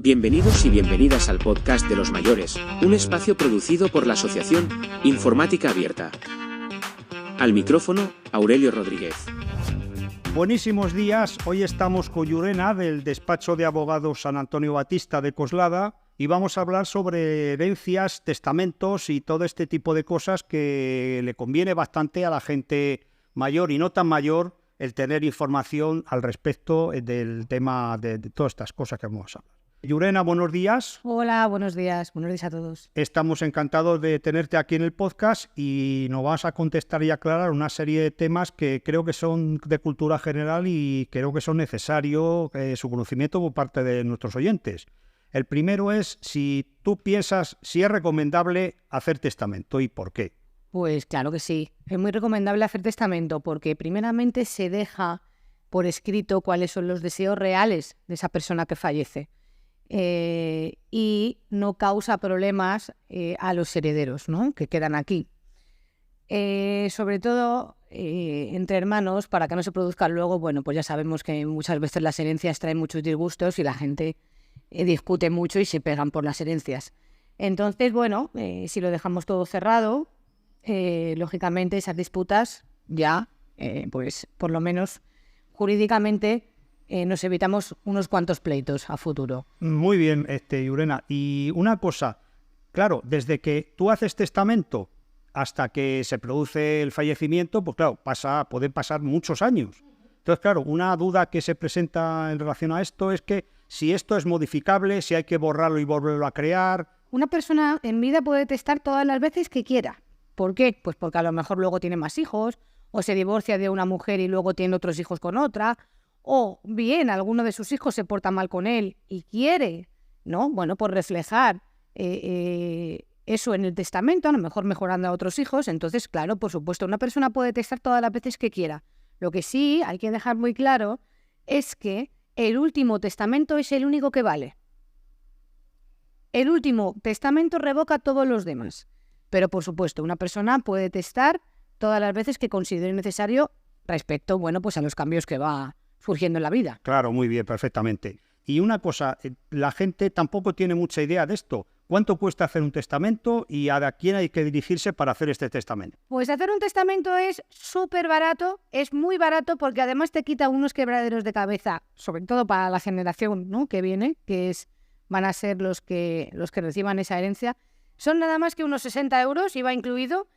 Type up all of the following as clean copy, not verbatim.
Bienvenidos y bienvenidas al podcast de los mayores, un espacio producido por la Asociación Informática Abierta. Al micrófono, Aurelio Rodríguez. Buenísimos días, hoy estamos con Yurena del despacho de abogados San Antonio Batista de Coslada y vamos a hablar sobre herencias, testamentos y todo este tipo de cosas que le conviene bastante a la gente mayor y no tan mayor el tener información al respecto del tema de todas estas cosas que vamos a hablar. Yurena, buenos días. Hola, buenos días a todos. Estamos encantados de tenerte aquí en el podcast y nos vas a contestar y aclarar una serie de temas que creo que son de cultura general y creo que son necesarios su conocimiento por parte de nuestros oyentes. El primero es si tú piensas si es recomendable hacer testamento y por qué. Pues claro que sí, es muy recomendable hacer testamento porque primeramente se deja por escrito cuáles son los deseos reales de esa persona que fallece. Y no causa problemas a los herederos, ¿no?, que quedan aquí. Sobre todo entre hermanos, para que no se produzcan luego, bueno, pues ya sabemos que muchas veces las herencias traen muchos disgustos y la gente discute mucho y se pegan por las herencias. Entonces, bueno, si lo dejamos todo cerrado, lógicamente esas disputas ya, pues por lo menos jurídicamente, nos evitamos unos cuantos pleitos a futuro. Muy bien, Yurena. Y una cosa, claro, desde que tú haces testamento hasta que se produce el fallecimiento, pues claro, pueden pasar muchos años. Entonces, claro, una duda que se presenta en relación a esto es que si esto es modificable, si hay que borrarlo y volverlo a crear. Una persona en vida puede testar todas las veces que quiera. ¿Por qué? Pues porque a lo mejor luego tiene más hijos, o se divorcia de una mujer y luego tiene otros hijos con otra, o bien alguno de sus hijos se porta mal con él y quiere, ¿no?, bueno, pues reflejar eso en el testamento, a lo mejor mejorando a otros hijos. Entonces, claro, por supuesto, una persona puede testar todas las veces que quiera. Lo que sí hay que dejar muy claro es que el último testamento es el único que vale. El último testamento revoca todos los demás. Pero, por supuesto, una persona puede testar todas las veces que considere necesario respecto, bueno, pues a los cambios que va surgiendo en la vida. Claro, muy bien, perfectamente. Y una cosa, la gente tampoco tiene mucha idea de esto. ¿Cuánto cuesta hacer un testamento y a quién hay que dirigirse para hacer este testamento? Pues hacer un testamento es súper barato, es muy barato porque además te quita unos quebraderos de cabeza, sobre todo para la generación, ¿no?, que viene, van a ser los que reciban esa herencia. Son nada más que unos 60 euros, IVA incluido.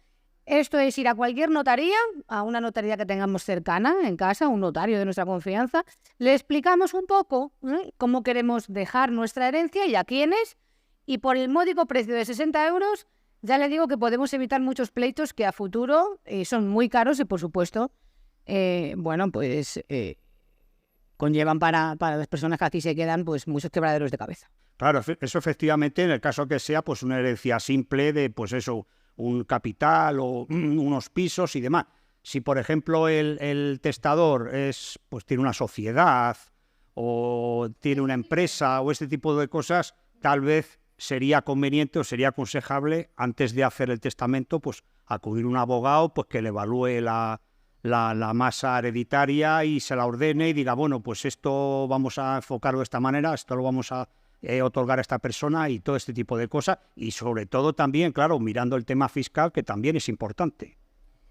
Esto es ir a cualquier notaría, a una notaría que tengamos cercana en casa, un notario de nuestra confianza. Le explicamos un poco cómo queremos dejar nuestra herencia y a quiénes. Y por el módico precio de 60 euros, ya le digo que podemos evitar muchos pleitos que a futuro son muy caros y, por supuesto, bueno, pues conllevan para las personas que aquí se quedan, pues muchos quebraderos de cabeza. Claro, eso efectivamente, en el caso que sea, pues una herencia simple de, pues eso, un capital o unos pisos y demás. Si, por ejemplo, el testador pues tiene una sociedad o tiene una empresa o este tipo de cosas, tal vez sería conveniente o sería aconsejable, antes de hacer el testamento, pues acudir a un abogado pues que le evalúe la masa hereditaria y se la ordene y diga, bueno, pues esto vamos a enfocarlo de esta manera, esto lo vamos a otorgar a esta persona y todo este tipo de cosas. Y sobre todo también, claro, mirando el tema fiscal, que también es importante.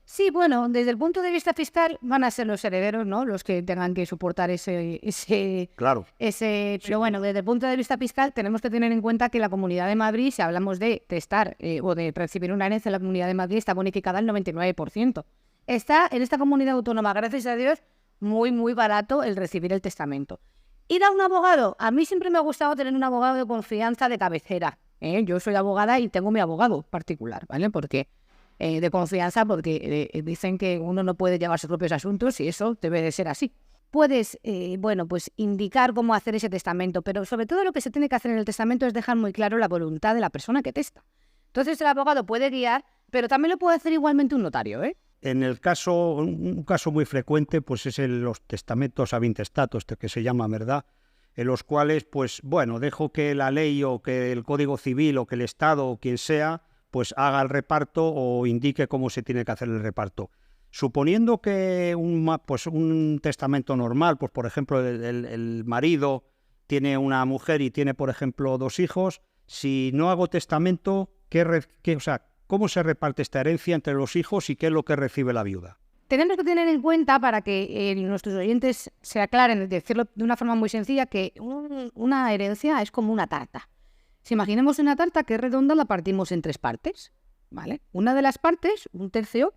Sí, bueno, desde el punto de vista fiscal van a ser los herederos, ¿no?, los que tengan que soportar Claro. Pero bueno, desde el punto de vista fiscal tenemos que tener en cuenta que la Comunidad de Madrid, si hablamos de testar o de recibir una herencia en la Comunidad de Madrid, está bonificada al 99%. Está en esta comunidad autónoma, gracias a Dios, muy, muy barato el recibir el testamento. Ir a un abogado, a mí siempre me ha gustado tener un abogado de confianza de cabecera. Yo soy abogada y tengo mi abogado particular, ¿vale? Porque de confianza, porque dicen que uno no puede llevar sus propios asuntos y eso debe de ser así. Puedes, bueno, pues indicar cómo hacer ese testamento, pero sobre todo lo que se tiene que hacer en el testamento es dejar muy claro la voluntad de la persona que testa. Entonces el abogado puede guiar, pero también lo puede hacer igualmente un notario, ¿eh? En el caso, un caso muy frecuente, pues es los testamentos ab intestato, que se llama, ¿verdad?, en los cuales, pues bueno, dejo que la ley o que el Código Civil o que el Estado o quien sea, pues haga el reparto o indique cómo se tiene que hacer el reparto. Suponiendo que un testamento normal, pues por ejemplo el marido tiene una mujer y tiene, por ejemplo, 2 hijos, si no hago testamento, ¿cómo se reparte esta herencia entre los hijos y qué es lo que recibe la viuda? Tenemos que tener en cuenta, para que nuestros oyentes se aclaren, decirlo de una forma muy sencilla, que una herencia es como una tarta. Si imaginemos una tarta que es redonda, la partimos en 3 partes, ¿vale? Una de las partes, 1/3,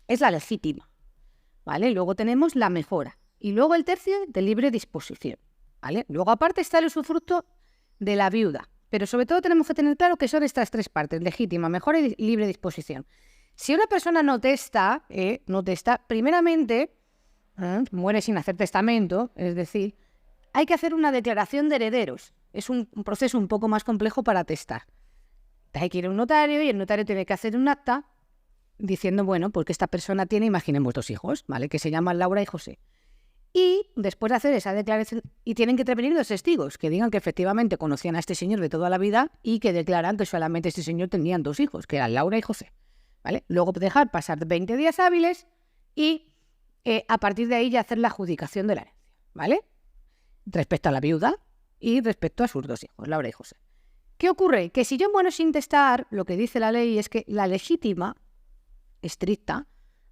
es la legítima, ¿vale? Luego tenemos la mejora y luego el tercio de libre disposición, ¿vale? Luego aparte está el usufructo de la viuda, pero sobre todo tenemos que tener claro que son estas 3 partes, legítima, mejora y libre disposición. Si una persona no testa, primeramente muere sin hacer testamento, es decir, hay que hacer una declaración de herederos. Es un proceso un poco más complejo para testar. Hay que ir a un notario y el notario tiene que hacer un acta diciendo, bueno, porque esta persona tiene, imaginemos, 2 hijos, ¿vale? Que se llaman Laura y José. Y después de hacer esa declaración, y tienen que intervenir 2 testigos que digan que efectivamente conocían a este señor de toda la vida y que declaran que solamente este señor tenía 2 hijos, que eran Laura y José, ¿vale? Luego dejar pasar 20 días hábiles y a partir de ahí ya hacer la adjudicación de la herencia, ¿vale? Respecto a la viuda y respecto a sus 2 hijos, Laura y José. ¿Qué ocurre? Que si yo muero sin testar, lo que dice la ley es que la legítima, estricta,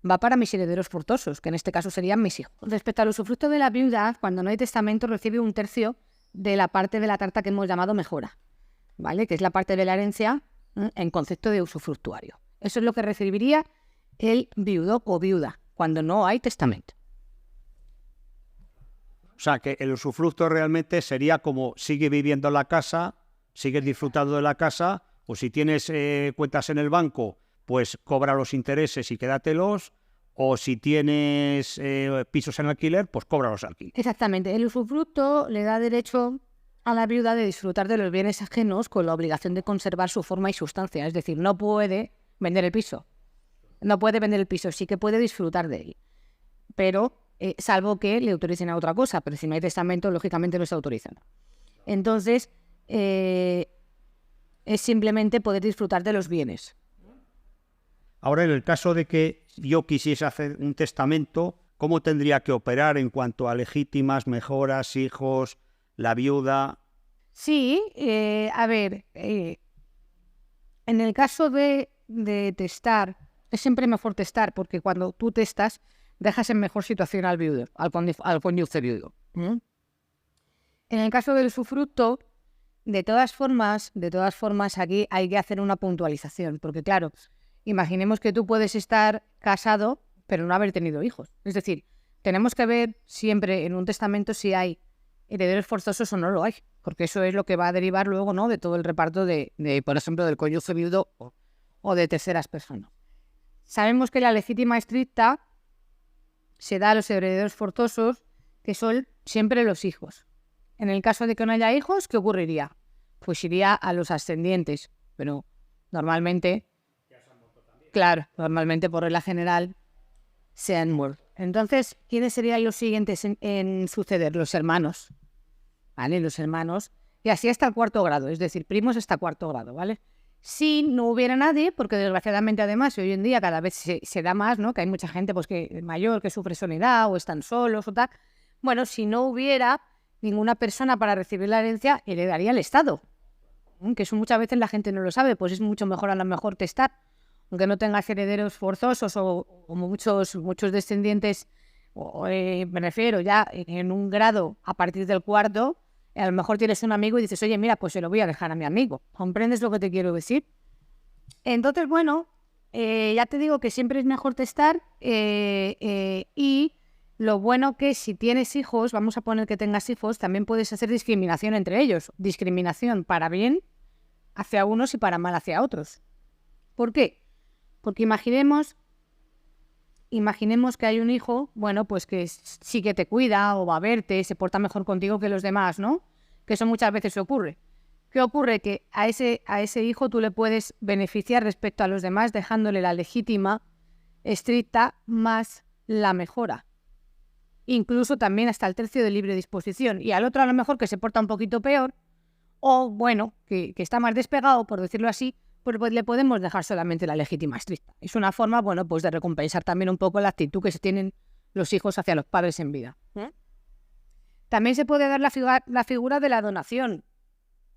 va para mis herederos forzosos, que en este caso serían mis hijos. Respecto al usufructo de la viuda, cuando no hay testamento, recibe 1/3 de la parte de la tarta que hemos llamado mejora, ¿vale? Que es la parte de la herencia en concepto de usufructuario. Eso es lo que recibiría el viudo o viuda cuando no hay testamento. O sea, que el usufructo realmente sería como sigue viviendo en la casa, sigues disfrutando de la casa, o si tienes cuentas en el banco, pues cobra los intereses y quédatelos, o si tienes pisos en alquiler, pues cobra los alquileres. Exactamente. El usufructo le da derecho a la viuda de disfrutar de los bienes ajenos con la obligación de conservar su forma y sustancia. Es decir, no puede vender el piso. No puede vender el piso, sí que puede disfrutar de él. Pero, salvo que le autoricen a otra cosa, pero si no hay testamento, lógicamente no se autorizan. Entonces, es simplemente poder disfrutar de los bienes. Ahora, en el caso de que yo quisiese hacer un testamento, ¿cómo tendría que operar en cuanto a legítimas, mejoras, hijos, la viuda? Sí, a ver, en el caso de testar, es siempre mejor testar, porque cuando tú testas, dejas en mejor situación al viudo, al cónyuge viudo. En el caso del usufructo, de todas formas, aquí hay que hacer una puntualización, porque claro, imaginemos que tú puedes estar casado, pero no haber tenido hijos. Es decir, tenemos que ver siempre en un testamento si hay herederos forzosos o no lo hay, porque eso es lo que va a derivar luego, ¿no?, de todo el reparto de por ejemplo, del cónyuge viudo o de terceras personas. Sabemos que la legítima estricta se da a los herederos forzosos, que son siempre los hijos. En el caso de que no haya hijos, ¿qué ocurriría? Pues iría a los ascendientes, pero normalmente, normalmente por regla general se han muerto. Entonces, ¿quiénes serían los siguientes en suceder? Los hermanos, ¿vale? Los hermanos, y así hasta el 4º grado, es decir, primos hasta 4º grado, ¿vale? Si no hubiera nadie, porque desgraciadamente además hoy en día cada vez se da más, ¿no?, que hay mucha gente pues que mayor que sufre soledad o están solos o tal. Bueno, si no hubiera ninguna persona para recibir la herencia, heredaría el Estado. Que eso muchas veces la gente no lo sabe, pues es mucho mejor a lo mejor testar, aunque no tengas herederos forzosos o muchos descendientes, me refiero ya en un grado a partir del 4º. A lo mejor tienes un amigo y dices, oye, mira, pues se lo voy a dejar a mi amigo. ¿Comprendes lo que te quiero decir? Entonces, bueno, ya te digo que siempre es mejor testar y lo bueno que si tienes hijos, vamos a poner que tengas hijos, también puedes hacer discriminación entre ellos. Discriminación para bien hacia unos y para mal hacia otros. ¿Por qué? Porque imaginemos que hay un hijo, bueno, pues que sí que te cuida o va a verte, se porta mejor contigo que los demás, ¿no? Que eso muchas veces ocurre. ¿Qué ocurre? Que a ese hijo tú le puedes beneficiar respecto a los demás dejándole la legítima, estricta, más la mejora. Incluso también hasta el tercio de libre disposición. Y al otro a lo mejor que se porta un poquito peor, o bueno, que está más despegado, por decirlo así, pues le podemos dejar solamente la legítima estricta. Es una forma, bueno, pues de recompensar también un poco la actitud que se tienen los hijos hacia los padres en vida. También se puede dar la figura de la donación.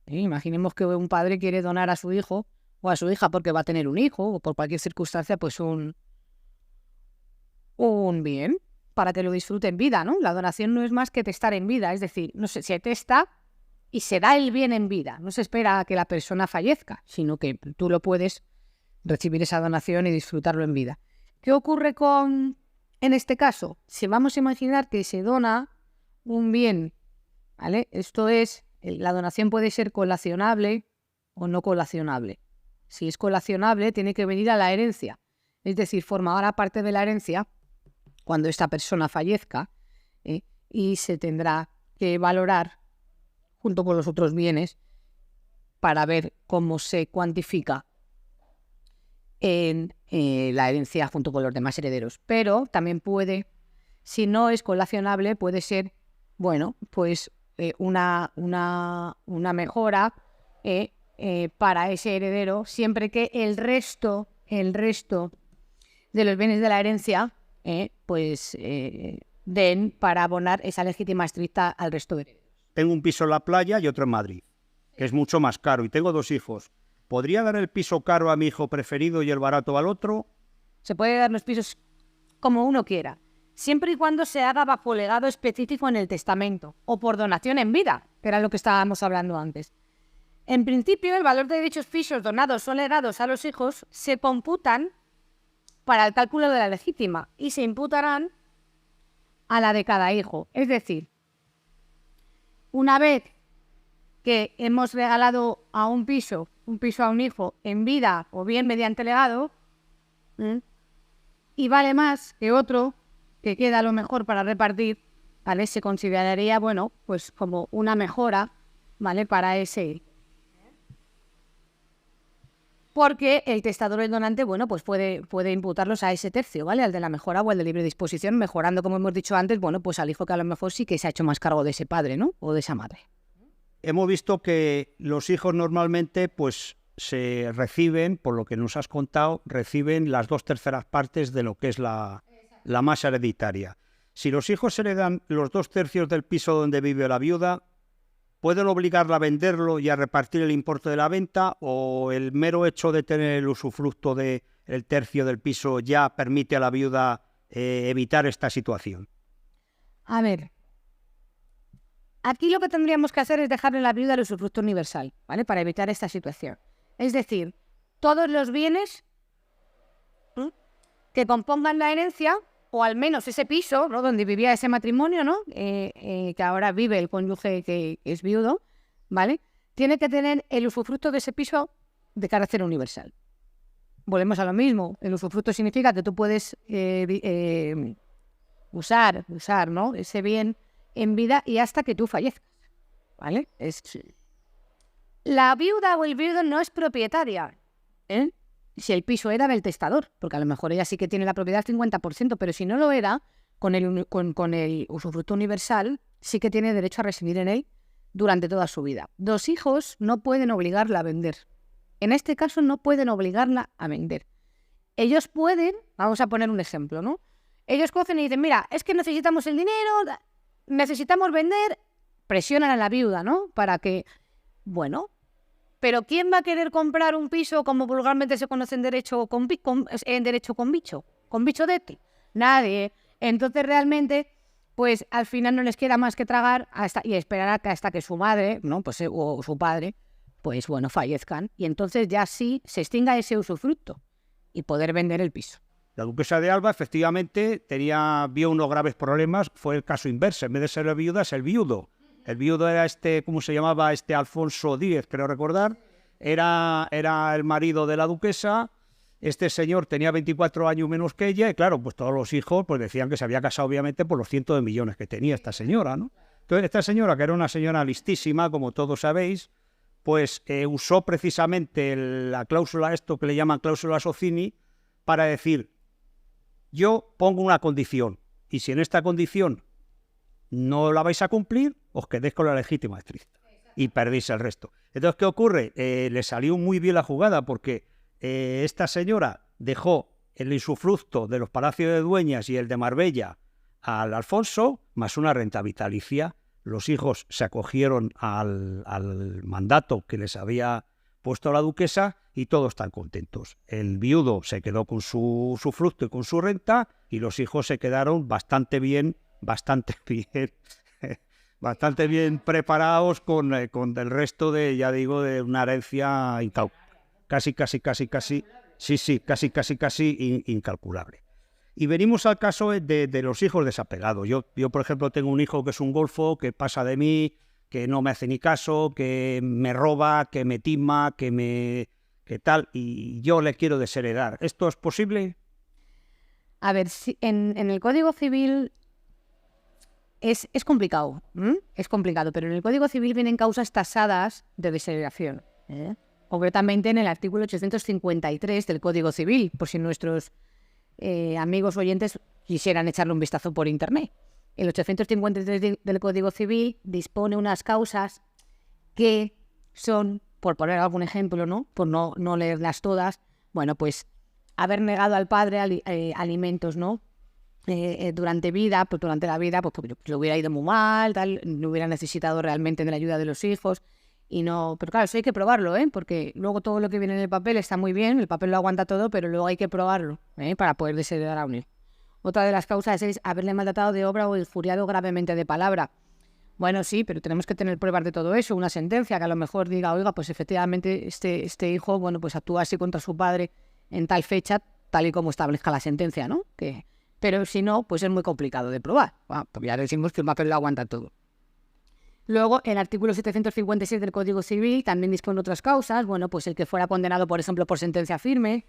Imaginemos que un padre quiere donar a su hijo o a su hija porque va a tener un hijo o por cualquier circunstancia, pues un bien para que lo disfrute en vida, ¿no? La donación no es más que testar en vida, es decir, no se testa y se da el bien en vida. No se espera a que la persona fallezca, sino que tú lo puedes recibir esa donación y disfrutarlo en vida. ¿Qué ocurre en este caso? Si vamos a imaginar que se dona un bien, ¿vale? Esto es, la donación puede ser colacionable o no colacionable. Si es colacionable, tiene que venir a la herencia. Es decir, formará parte de la herencia cuando esta persona fallezca, y se tendrá que valorar junto con los otros bienes para ver cómo se cuantifica en la herencia junto con los demás herederos. Pero también puede, si no es colacionable, puede ser, bueno, pues una mejora para ese heredero, siempre que el resto de los bienes de la herencia den para abonar esa legítima estricta al resto de herederos. Tengo un piso en la playa y otro en Madrid, que es mucho más caro, y tengo 2 hijos. ¿Podría dar el piso caro a mi hijo preferido y el barato al otro? Se puede dar los pisos como uno quiera, siempre y cuando se haga bajo legado específico en el testamento o por donación en vida, que era lo que estábamos hablando antes. En principio, el valor de dichos pisos donados o legados a los hijos se computan para el cálculo de la legítima y se imputarán a la de cada hijo. Es decir, una vez que hemos regalado a un piso a un hijo en vida o bien mediante legado, y vale más que otro que queda a lo mejor para repartir, ¿vale? Se consideraría, bueno, pues como una mejora, ¿vale? Para ese. Porque el testador o el donante, bueno, pues puede imputarlos a ese tercio, ¿vale? Al de la mejora o al de libre disposición, mejorando, como hemos dicho antes, bueno, pues al hijo que a lo mejor sí que se ha hecho más cargo de ese padre, ¿no? O de esa madre. Hemos visto que los hijos normalmente, pues, se reciben, por lo que nos has contado, reciben las 2/3 partes de lo que es la masa hereditaria. Si los hijos heredan los 2/3 del piso donde vive la viuda, ¿pueden obligarla a venderlo y a repartir el importe de la venta, o el mero hecho de tener el usufructo del tercio del piso ya permite a la viuda evitar esta situación? A ver, aquí lo que tendríamos que hacer es dejarle a la viuda el usufructo universal, ¿vale? Para evitar esta situación. Es decir, todos los bienes que compongan la herencia, o al menos ese piso, ¿no? Donde vivía ese matrimonio, ¿no? Que ahora vive el cónyuge que es viudo, ¿vale? Tiene que tener el usufructo de ese piso de carácter universal. Volvemos a lo mismo. El usufructo significa que tú puedes usar, ¿no? Ese bien en vida y hasta que tú fallezcas, ¿vale? La viuda o el viudo no es propietaria, si el piso era del testador, porque a lo mejor ella sí que tiene la propiedad del 50%, pero si no lo era, con el usufructo universal, sí que tiene derecho a residir en él durante toda su vida. 2 hijos no pueden obligarla a vender. En este caso no pueden obligarla a vender. Ellos pueden, vamos a poner un ejemplo, ¿no? Ellos cogen y dicen, mira, es que necesitamos el dinero, necesitamos vender, presionan a la viuda, ¿no? Para que, bueno, pero ¿quién va a querer comprar un piso como vulgarmente se conoce en derecho con bicho? ¿Con bicho de ti? Nadie. Entonces realmente, pues al final no les queda más que tragar y esperar hasta que su madre, ¿no? Pues, o su padre, pues bueno, fallezcan. Y entonces ya sí se extinga ese usufructo y poder vender el piso. La duquesa de Alba, efectivamente, vio unos graves problemas. Fue el caso inverso. En vez de ser la viuda, es el viudo. El viudo era ¿cómo se llamaba? Alfonso X, creo recordar. Era el marido de la duquesa. Este señor tenía 24 años menos que ella y, claro, pues todos los hijos pues decían que se había casado, obviamente, por los cientos de millones que tenía esta señora, ¿no? Entonces, esta señora, que era una señora listísima, como todos sabéis, pues usó precisamente la cláusula, esto que le llaman cláusula Socini, para decir, yo pongo una condición, y si en esta condición no la vais a cumplir, os quedéis con la legítima estricta y perdéis el resto. Entonces, ¿qué ocurre? Le salió muy bien la jugada porque esta señora dejó el usufructo de los palacios de Dueñas y el de Marbella al Alfonso, más una renta vitalicia los hijos se acogieron al mandato que les había puesto la duquesa y todos están contentos. El viudo se quedó con su fruto y con su renta y los hijos se quedaron bastante bien preparados con el resto de, ya digo, de una herencia casi incalculable. Y venimos al caso de los hijos desapegados. Yo, por ejemplo, tengo un hijo que es un golfo, que pasa de mí, que no me hace ni caso, que me roba, que me tima, que tal, y yo le quiero desheredar. ¿Esto es posible? A ver, en el Código Civil es complicado, es complicado, pero en el Código Civil vienen causas tasadas de desheredación, concretamente en el artículo 853 del Código Civil, por si nuestros amigos oyentes quisieran echarle un vistazo por internet. El 853 del Código Civil dispone unas causas que son, por poner algún ejemplo, ¿no? Por no leerlas todas, bueno, pues haber negado al padre alimentos, ¿no? Durante la vida, pues porque le hubiera ido muy mal, tal, no hubiera necesitado realmente de la ayuda de los hijos y no, pero claro, eso hay que probarlo, porque luego todo lo que viene en el papel está muy bien, el papel lo aguanta todo, pero luego hay que probarlo, para poder desheredar a un hijo. Otra de las causas es haberle maltratado de obra o injuriado gravemente de palabra. Bueno, sí, pero tenemos que tener pruebas de todo eso, una sentencia que a lo mejor diga, oiga, pues efectivamente este hijo, bueno, pues actúa así contra su padre en tal fecha, tal y como establezca la sentencia, ¿no? Pero si no, pues es muy complicado de probar. Bueno, pues ya decimos que el papel lo aguanta todo. Luego, el artículo 756 del Código Civil también dispone otras causas. Bueno, pues el que fuera condenado, por ejemplo, por sentencia firme,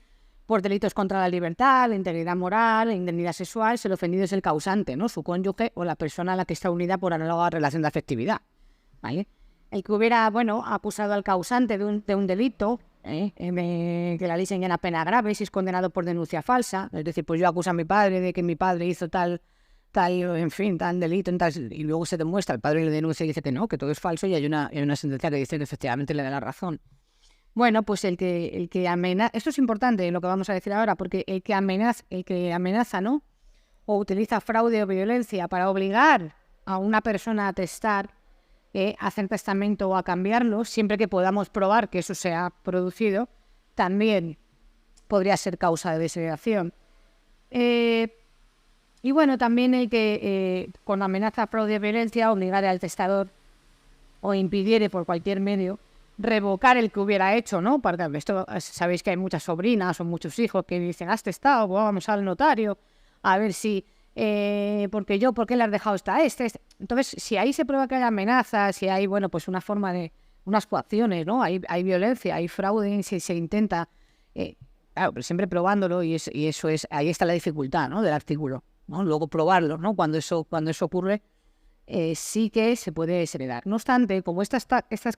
por delitos contra la libertad, la integridad moral, la indemnidad sexual, si el ofendido es el causante, ¿no? Su cónyuge o la persona a la que está unida por análoga relación de afectividad, ¿vale? El que hubiera, acusado al causante de un delito, que la ley señala pena grave si es condenado por denuncia falsa, es decir, pues yo acuso a mi padre de que mi padre hizo tal, en fin, tal delito, y luego se demuestra, el padre le denuncia y dice que no, que todo es falso y hay una sentencia que dice que efectivamente le da la razón. Bueno, pues el que amenaza, esto es importante lo que vamos a decir ahora, porque el que amenaza, ¿no? O utiliza fraude o violencia para obligar a una persona a atestar, a hacer testamento o a cambiarlo, siempre que podamos probar que eso se ha producido, también podría ser causa de desheredación. Y bueno, también el que con amenaza, fraude o violencia obligare al testador o impidiere por cualquier medio revocar el que hubiera hecho, ¿no? Porque esto, sabéis que hay muchas sobrinas o muchos hijos que dicen, has testado, pues vamos al notario, a ver si, ¿por qué le has dejado este? Entonces, si ahí se prueba que hay amenazas, si hay, pues una forma de, unas coacciones, ¿no? Hay violencia, hay fraude, si se intenta, claro, pero siempre probándolo y eso es, ahí está la dificultad, ¿no? Del artículo, ¿no? Luego probarlo, ¿no? Cuando eso ocurre, sí que se puede desheredar. No obstante, como estas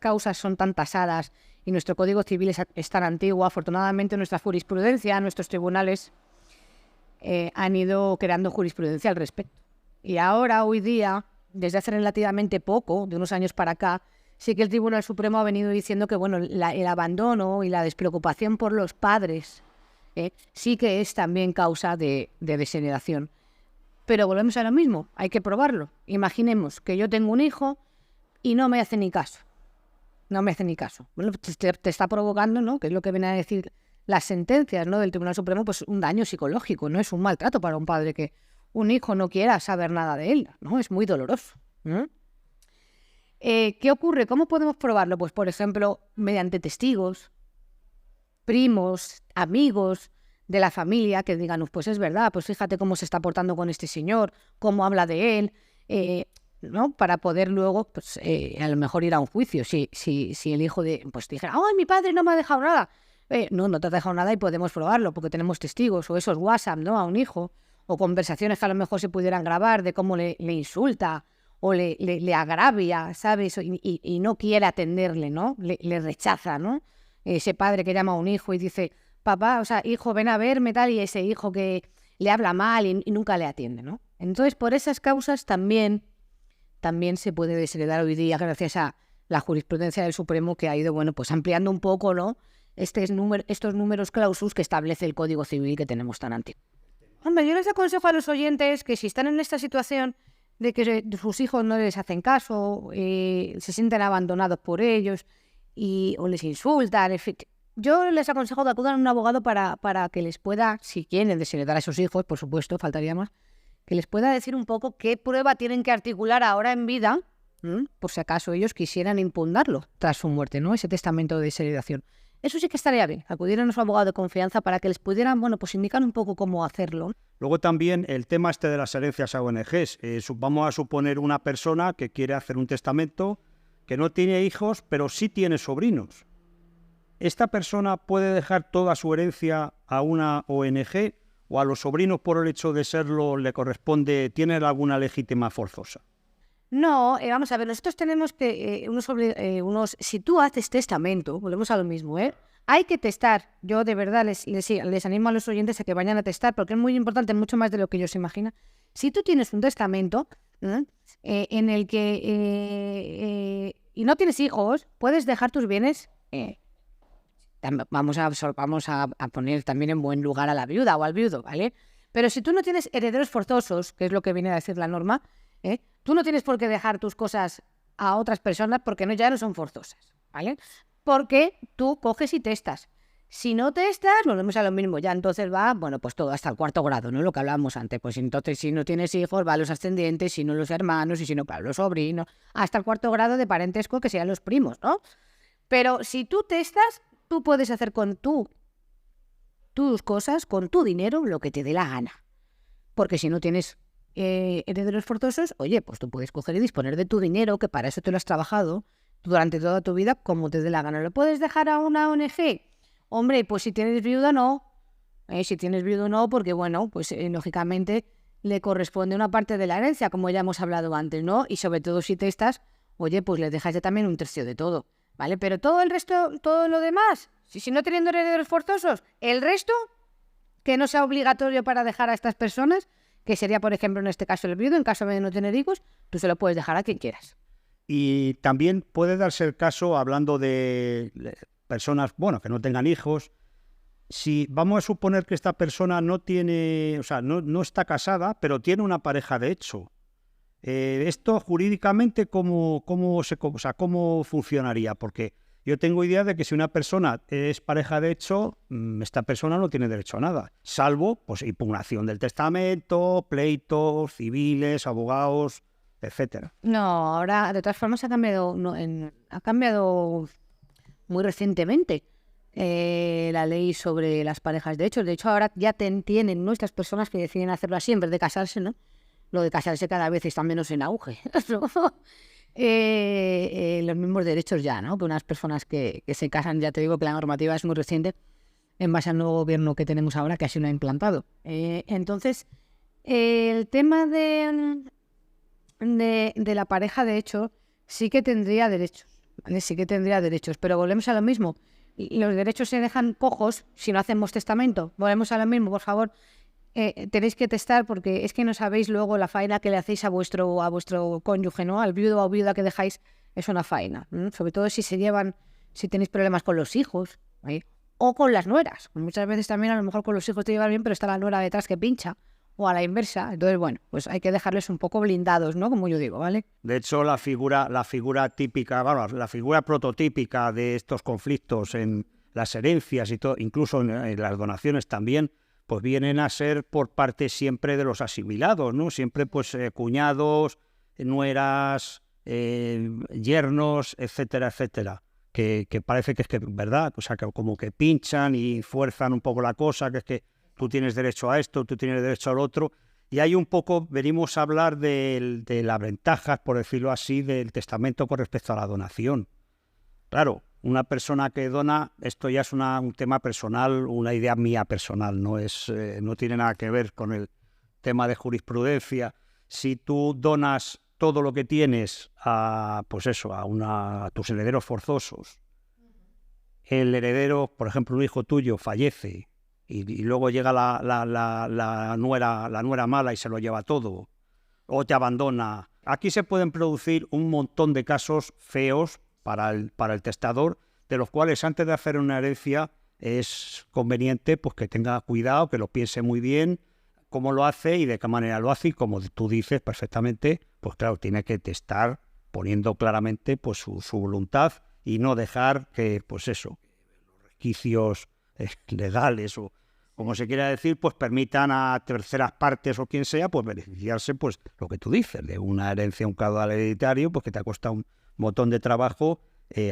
causas son tan tasadas y nuestro Código Civil es tan antiguo, afortunadamente nuestra jurisprudencia, nuestros tribunales han ido creando jurisprudencia al respecto. Y ahora, hoy día, desde hace relativamente poco, de unos años para acá, sí que el Tribunal Supremo ha venido diciendo que el abandono y la despreocupación por los padres sí que es también causa de desheredación. Pero volvemos a lo mismo, hay que probarlo. Imaginemos que yo tengo un hijo y no me hace ni caso. Bueno, te está provocando, ¿no? Que es lo que vienen a decir las sentencias, ¿no? Del Tribunal Supremo, pues un daño psicológico, no es un maltrato para un padre que un hijo no quiera saber nada de él, ¿no? Es muy doloroso. ¿Qué ocurre? ¿Cómo podemos probarlo? Pues, por ejemplo, mediante testigos, primos, amigos de la familia que digan, pues es verdad, pues fíjate cómo se está portando con este señor, cómo habla de él, ¿no? Para poder luego, pues a lo mejor ir a un juicio. Si el hijo pues dijera, ¡ay, mi padre no me ha dejado nada! No te ha dejado nada y podemos probarlo porque tenemos testigos, o esos WhatsApp, ¿no? A un hijo, o conversaciones que a lo mejor se pudieran grabar de cómo le insulta o le agravia, ¿sabes? Y no quiere atenderle, ¿no? Le rechaza, ¿no? Ese padre que llama a un hijo y dice, papá, hijo, ven a verme, tal, y ese hijo que le habla mal y nunca le atiende, ¿no? Entonces, por esas causas también se puede desheredar hoy día gracias a la jurisprudencia del Supremo que ha ido, pues ampliando un poco, ¿no? Estos números clausus que establece el Código Civil que tenemos tan antiguo. Hombre, yo les aconsejo a los oyentes que si están en esta situación de que sus hijos no les hacen caso, se sienten abandonados por ellos o les insultan, en fin. Yo les aconsejo que acudan a un abogado para que les pueda, si quieren desheredar a sus hijos, por supuesto, faltaría más, que les pueda decir un poco qué prueba tienen que articular ahora en vida, por si acaso ellos quisieran impugnarlo tras su muerte, ¿no? Ese testamento de desheredación. Eso sí que estaría bien, acudir a nuestro abogado de confianza para que les pudieran, pues indicar un poco cómo hacerlo. Luego también el tema de las herencias a ONGs. Vamos a suponer una persona que quiere hacer un testamento, que no tiene hijos, pero sí tiene sobrinos. ¿Esta persona puede dejar toda su herencia a una ONG o a los sobrinos por el hecho de serlo le corresponde, tiene alguna legítima forzosa? No, vamos a ver, nosotros tenemos que, si tú haces testamento, volvemos a lo mismo, hay que testar. Yo de verdad les animo a los oyentes a que vayan a testar, porque es muy importante, mucho más de lo que ellos se imaginan. Si tú tienes un testamento en el que y no tienes hijos, puedes dejar tus bienes. Vamos a poner también en buen lugar a la viuda o al viudo, ¿vale? Pero si tú no tienes herederos forzosos, que es lo que viene a decir la norma, tú no tienes por qué dejar tus cosas a otras personas porque ya no son forzosas, ¿vale? Porque tú coges y testas. Si no testas, volvemos a lo mismo. Ya entonces va, pues todo hasta el 4º grado, ¿no? Lo que hablábamos antes. Pues entonces si no tienes hijos, va a los ascendientes, si no los hermanos, y si no, para los sobrinos, hasta el 4º grado de parentesco, que sean los primos, ¿no? Pero si tú testas, tú puedes hacer con tus cosas, con tu dinero, lo que te dé la gana. Porque si no tienes herederos forzosos, oye, pues tú puedes coger y disponer de tu dinero, que para eso te lo has trabajado durante toda tu vida, como te dé la gana. ¿Lo puedes dejar a una ONG? Hombre, pues si tienes viuda, no. Si tienes viuda, no, porque pues lógicamente le corresponde una parte de la herencia, como ya hemos hablado antes, ¿no? Y sobre todo si te estás, oye, pues le dejas ya también 1/3 de todo, ¿vale? Pero todo el resto, todo lo demás, si no teniendo herederos forzosos, el resto, que no sea obligatorio para dejar a estas personas, que sería, por ejemplo, en este caso el viudo, en caso de no tener hijos, tú se lo puedes dejar a quien quieras. Y también puede darse el caso, hablando de personas, que no tengan hijos, si vamos a suponer que esta persona no tiene, no está casada, pero tiene una pareja de hecho. Esto jurídicamente, ¿cómo funcionaría? Porque yo tengo idea de que si una persona es pareja de hecho, esta persona no tiene derecho a nada, salvo impugnación del testamento, pleitos civiles, abogados, etcétera. No, ahora de todas formas ha cambiado muy recientemente la ley sobre las parejas de hecho. De hecho, ahora ya tienen nuestras personas que deciden hacerlo así en vez de casarse, ¿no? Lo de casarse cada vez está menos en auge. Los mismos derechos ya, ¿no? Que unas personas que se casan, ya te digo que la normativa es muy reciente en base al nuevo gobierno que tenemos ahora, que así lo ha implantado. Entonces, el tema de la pareja de hecho sí que tendría derechos, ¿vale? Sí que tendría derechos, pero volvemos a lo mismo. Los derechos se dejan cojos si no hacemos testamento. Volvemos a lo mismo, por favor. Tenéis que testar porque es que no sabéis luego la faena que le hacéis a vuestro cónyuge, ¿no? Al viudo o viuda que dejáis es una faena, sobre todo si tenéis problemas con los hijos, ¿eh? O con las nueras. Muchas veces también a lo mejor con los hijos te llevan bien, pero está la nuera detrás que pincha, o a la inversa. Entonces, pues hay que dejarles un poco blindados, ¿no? Como yo digo, ¿vale? De hecho, la figura típica, la figura prototípica de estos conflictos en las herencias y todo, incluso en las donaciones también, pues vienen a ser por parte siempre de los asimilados, ¿no? Siempre cuñados, nueras, yernos, etcétera, etcétera. Que parece que es ¿verdad? O sea, que como que pinchan y fuerzan un poco la cosa, que es que tú tienes derecho a esto, tú tienes derecho al otro. Y hay un poco, venimos a hablar de las ventajas, por decirlo así, del testamento con respecto a la donación. Claro, una persona que dona, esto ya es un tema personal, una idea mía personal, no tiene nada que ver con el tema de jurisprudencia. Si tú donas todo lo que tienes a tus herederos forzosos, el heredero, por ejemplo, un hijo tuyo fallece y luego llega la nuera mala y se lo lleva todo, o te abandona. Aquí se pueden producir un montón de casos feos para el testador, de los cuales antes de hacer una herencia es conveniente pues que tenga cuidado, que lo piense muy bien, cómo lo hace y de qué manera lo hace, y como tú dices perfectamente, pues claro, tiene que estar poniendo claramente pues su voluntad y no dejar que, pues eso, los resquicios legales o como se quiera decir, pues permitan a terceras partes o quien sea, pues beneficiarse, pues lo que tú dices, de una herencia, un caudal hereditario, pues que te ha costado un montón de trabajo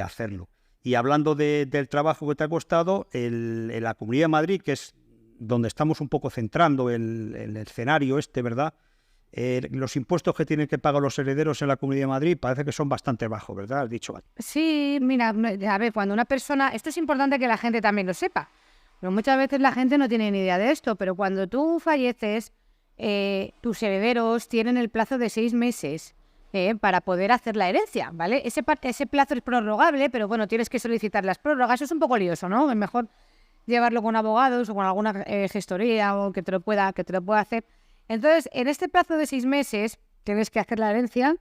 hacerlo. Y hablando del trabajo que te ha costado, en la Comunidad de Madrid, que es donde estamos un poco centrando el escenario ¿verdad? Los impuestos que tienen que pagar los herederos en la Comunidad de Madrid parece que son bastante bajos, ¿verdad? Has dicho. Sí, mira, a ver, cuando una persona... Esto es importante que la gente también lo sepa. Pero muchas veces la gente no tiene ni idea de esto, pero cuando tú falleces, tus herederos tienen el plazo de 6 meses para poder hacer la herencia, ¿vale? Ese plazo es prorrogable, pero bueno, tienes que solicitar las prórrogas. Eso es un poco lioso, ¿no? Es mejor llevarlo con abogados o con alguna gestoría o que te lo pueda hacer. Entonces, en este plazo de 6 meses, tienes que hacer la herencia,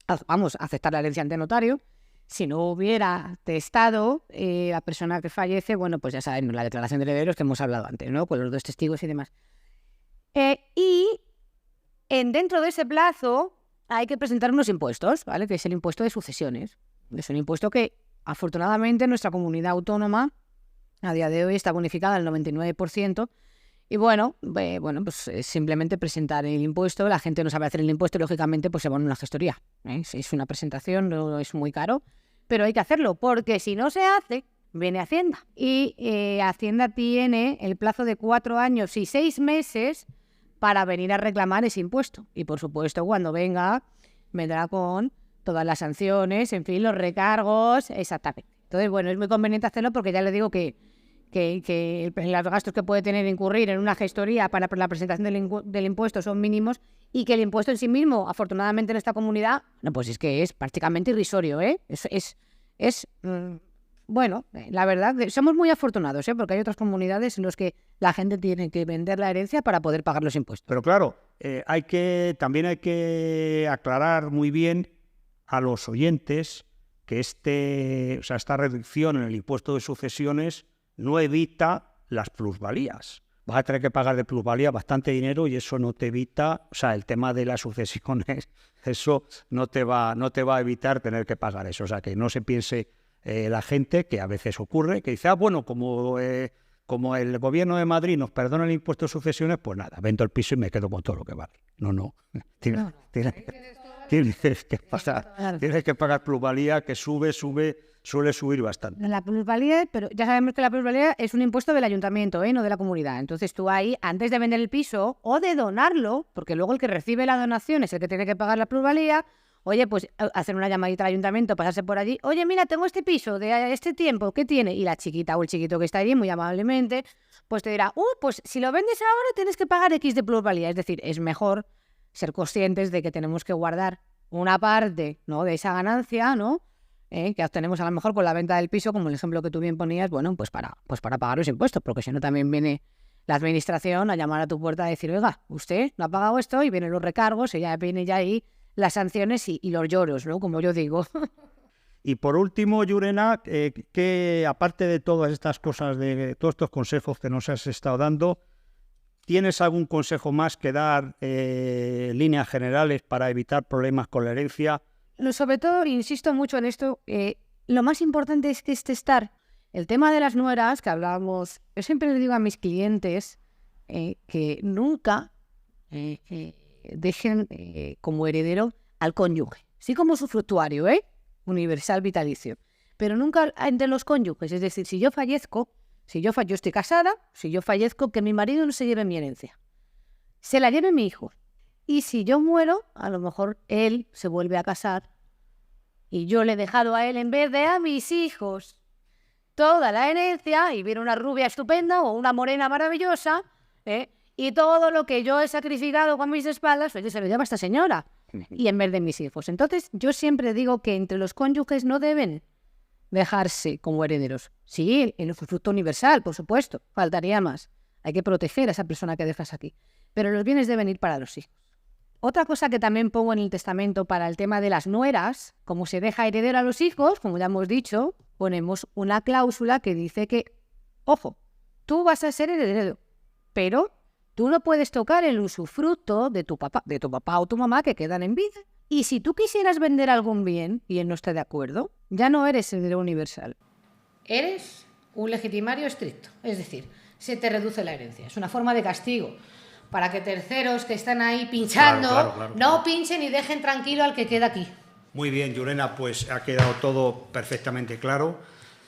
aceptar la herencia ante notario. Si no hubiera testado, la persona que fallece, bueno, pues ya saben, la declaración de herederos que hemos hablado antes, ¿no? Con los 2 testigos y demás. Dentro de ese plazo hay que presentar unos impuestos, ¿vale? Que es el impuesto de sucesiones. Es un impuesto que, afortunadamente, en nuestra comunidad autónoma, a día de hoy, está bonificada al 99%. Y bueno, pues simplemente presentar el impuesto. La gente no sabe hacer el impuesto, lógicamente, pues se va a una gestoría. Es una presentación, no es muy caro, pero hay que hacerlo, porque si no se hace, viene Hacienda. Y Hacienda tiene el plazo de 4 años y 6 meses para venir a reclamar ese impuesto. Y por supuesto, cuando vendrá con todas las sanciones, en fin, los recargos, exactamente. Entonces, bueno, es muy conveniente hacerlo porque ya le digo que los gastos que puede incurrir en una gestoría para la presentación del impuesto son mínimos y que el impuesto en sí mismo, afortunadamente en esta comunidad, no, pues es que es prácticamente irrisorio, ¿eh? Bueno, la verdad, somos muy afortunados, ¿eh? Porque hay otras comunidades en las que la gente tiene que vender la herencia para poder pagar los impuestos. Pero claro, también hay que aclarar muy bien a los oyentes que esta reducción en el impuesto de sucesiones no evita las plusvalías. Vas a tener que pagar de plusvalía bastante dinero y eso no te evita, el tema de las sucesiones, eso no te va a evitar tener que pagar eso. O sea, que no se piense la gente, que a veces ocurre, que dice, como el gobierno de Madrid nos perdona el impuesto de sucesiones, pues nada, vendo el piso y me quedo con todo lo que vale. No. Tienes que pagar plusvalía, que suele subir bastante. La plusvalía, pero ya sabemos que la plusvalía es un impuesto del ayuntamiento, no de la comunidad. Entonces tú ahí, antes de vender el piso o de donarlo, porque luego el que recibe la donación es el que tiene que pagar la plusvalía, oye, pues hacer una llamadita al ayuntamiento, pasarse por allí, oye, mira, tengo este piso de este tiempo, ¿qué tiene? Y la chiquita o el chiquito que está allí, muy amablemente, pues te dirá, pues si lo vendes ahora tienes que pagar X de plusvalía. Es decir, es mejor ser conscientes de que tenemos que guardar una parte, ¿no?, de esa ganancia, ¿no?, que obtenemos a lo mejor con la venta del piso, como el ejemplo que tú bien ponías, bueno, pues para pagar los impuestos, porque si no también viene la administración a llamar a tu puerta a decir, oiga, usted no ha pagado esto, y vienen los recargos, y ya viene ya ahí las sanciones y los lloros, ¿no?, como yo digo. Y por último, Llurena, que aparte de todas estas cosas, de todos estos consejos que nos has estado dando, ¿tienes algún consejo más que dar, líneas generales para evitar problemas con la herencia? Sobre todo, insisto mucho en esto, lo más importante es que es testar. El tema de las nueras, que hablábamos, yo siempre le digo a mis clientes que nunca dejen como heredero al cónyuge, sí como usufructuario, universal vitalicio, pero nunca entre los cónyuges. Es decir, si yo fallezco, yo estoy casada, si yo fallezco, que mi marido no se lleve mi herencia, se la lleve mi hijo. Y si yo muero, a lo mejor él se vuelve a casar y yo le he dejado a él, en vez de a mis hijos, toda la herencia, y viene una rubia estupenda o una morena maravillosa, y todo lo que yo he sacrificado con mis espaldas, oye, se lo lleva esta señora, y en vez de mis hijos. Entonces, yo siempre digo que entre los cónyuges no deben dejarse como herederos. Sí, el usufructo universal, por supuesto, faltaría más. Hay que proteger a esa persona que dejas aquí. Pero los bienes deben ir para los hijos. Otra cosa que también pongo en el testamento para el tema de las nueras, como se deja heredero a los hijos, como ya hemos dicho, ponemos una cláusula que dice que, ojo, tú vas a ser heredero, pero Tú no puedes tocar el usufructo de tu papá o tu mamá que quedan en vida. Y si tú quisieras vender algún bien y él no está de acuerdo, ya no eres heredero universal. Eres un legitimario estricto. Es decir, se te reduce la herencia. Es una forma de castigo para que terceros que están ahí pinchando no pinchen y dejen tranquilo al que queda aquí. Muy bien, Llurena, pues ha quedado todo perfectamente claro.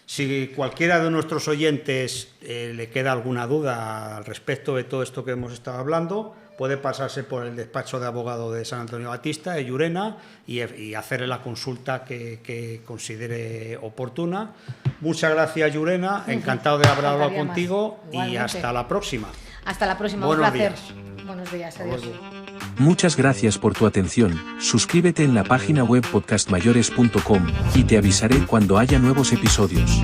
Si cualquiera de nuestros oyentes le queda alguna duda al respecto de todo esto que hemos estado hablando, puede pasarse por el despacho de abogado de San Antonio Batista, de Llurena, y hacerle la consulta que considere oportuna. Muchas gracias, Llurena. Encantado de haber hablado contigo y hasta la próxima. Hasta la próxima, Buenos un placer. días. Buenos días, adiós. Muchas gracias por tu atención. Suscríbete en la página web podcastmayores.com y te avisaré cuando haya nuevos episodios.